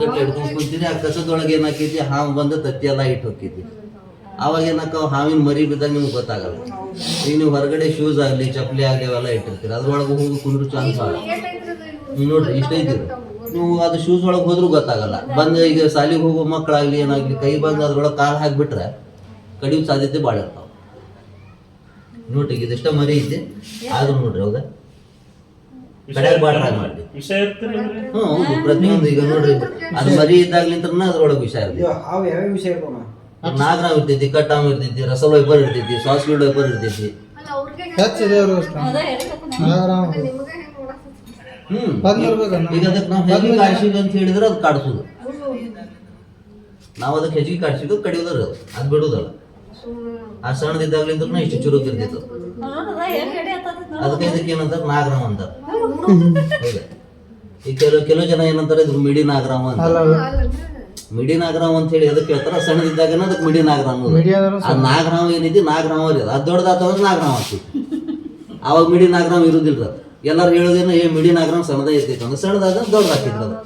ಹಿಡ್ಕೊಂಡ್ ಕುಂತಿದ್ರಿ ಆ ಕಸದೊಳಗೆ ಏನಾಕೈತಿ ಹಾವು ಬಂದು ತತ್ತಿ ಎಲ್ಲ ಇಟ್ಟು ಹೋಗ್ತೈತಿ. ಅವಾಗ ಏನಾಕ ಹಾವಿನ ಮರಿ ಬಿದ್ದಾಗ ನಿಮ್ಗೆ ಗೊತ್ತಾಗಲ್ಲ. ಈಗ ನೀವು ಹೊರಗಡೆ ಶೂಸ್ ಆಗಲಿ ಚಪ್ಪಲಿ ಆಗಲಿ ಅವೆಲ್ಲ ಇಟ್ಟಿರ್ತೀರಿ, ಅದ್ರೊಳಗೆ ಹೋಗಿ ಕುಂದ್ರು ಚಾನ್ಸ್ ಆಗ ನೋಡ್ರಿ ಇಷ್ಟ ಐತಿ. ನೀವು ಅದು ಶೂಸ್ ಒಳಗೆ ಹೋದ್ರೂ ಗೊತ್ತಾಗಲ್ಲ. ಬಂದು ಈಗ ಶಾಲಿಗೆ ಹೋಗೋ ಮಕ್ಕಳಾಗ್ಲಿ ಏನಾಗ್ಲಿ ಕೈ ಬಂದು ಅದ್ರೊಳಗೆ ಕಾಲು ಹಾಕಿಬಿಟ್ರೆ ಕಡಿಯೋ ಸಾಧ್ಯತೆ ಭಾಳ ಇರ್ತಾವ. ನೋಡ್ರಿ ಇದಿಷ್ಟ ಮರಿ ಐತಿ ಆದ್ರೂ ನೋಡ್ರಿ ಹೌದಾ ಕಡೆಯಾಗ ಬಾಟ್ರ ಮಾಡಿ ಹೌದು ಪ್ರತಿಯೊಂದು. ಈಗ ನೋಡ್ರಿ ಅದು ಮರಿ ಇದ್ದಾಗ್ಲಿಂತ್ರನ ಅದ್ರೊಳಗೆ ವಿಷ ಇರ್ತೈತಿ. ನಾಗರಾವ್ ಇರ್ತೈತಿ, ಕಟ್ಟಾಮ್ ಇರ್ತೈತಿ, ರಸಲ್ ವೈಪರ್ ಇರ್ತೈತಿ, ಸಾಸ್ ಫೀಲ್ಡ್ ವೈಪರ್ ಇರ್ತೈತಿ. ಈಗ ಅದಕ್ಕೆ ನಾವು ಹೆಚ್ಚಿಗೆ ಕಾಡ್ಸಿದ್ವಿ ಅಂತ ಹೇಳಿದ್ರೆ ಅದು ಕಾಡ್ಸುದು. ನಾವು ಅದಕ್ಕೆ ಹೆಚ್ಚಿಗೆ ಕಾಡ್ಸಿದ್ದು ಕಡಿಯೋದ್ರ ಅದು ಬಿಡುದಲ್ಲ. ಆ ಸಣ್ಣದಿದ್ದಾಗ್ಲಿಂದ್ರ ಇಷ್ಟು ಚುರುಕ್ ಇರ್ತಿತ್ತು. ಅದಕ್ಕೆ ಇದಕ್ಕೆ ಏನಂತಾರೆ ನಾಗರಾಮ್ ಅಂತಾರೆ. ಈ ಕೆಲವು ಜನ ಏನಂತಾರೆ ಇದ್ರ ಮಿಡಿ ನಾಗರಾಮ ಅಂತ. ಮಿಡಿ ನಾಗರಾಮ್ ಅಂತ ಹೇಳಿ ಅದಕ್ಕೆ ಹೇಳ್ತಾರ. ಸಣ್ಣದಿದ್ದಾಗ ಅದಕ್ಕೆ ಮಿಡಿ ನಾಗರಾಮ್ ಆ ನಾಗರಾಮ್ ಏನೈತಿ ನಾಗರಾಮ ಅದು ದೊಡ್ಡದಾತಂದ್ರೆ ನಾಗರಾಮ್ ಆಗ್ತೈತಿ. ಅವಾಗ ಮಿಡಿ ನಾಗರಾಮ್ ಇರುದಿಲ್ಲ. ಎಲ್ಲಾರು ಹೇಳೋದೇನು ಏ ಮಿಡಿ ನಾಗರಾಮ್ ಸಣ್ಣದೇ ಇರ್ತೈತಿ ಅಂದ್ರೆ ಸಣ್ಣದಾದ ದೊಡ್ಡದಾಗ್ತಿದ್ರು ಅದು.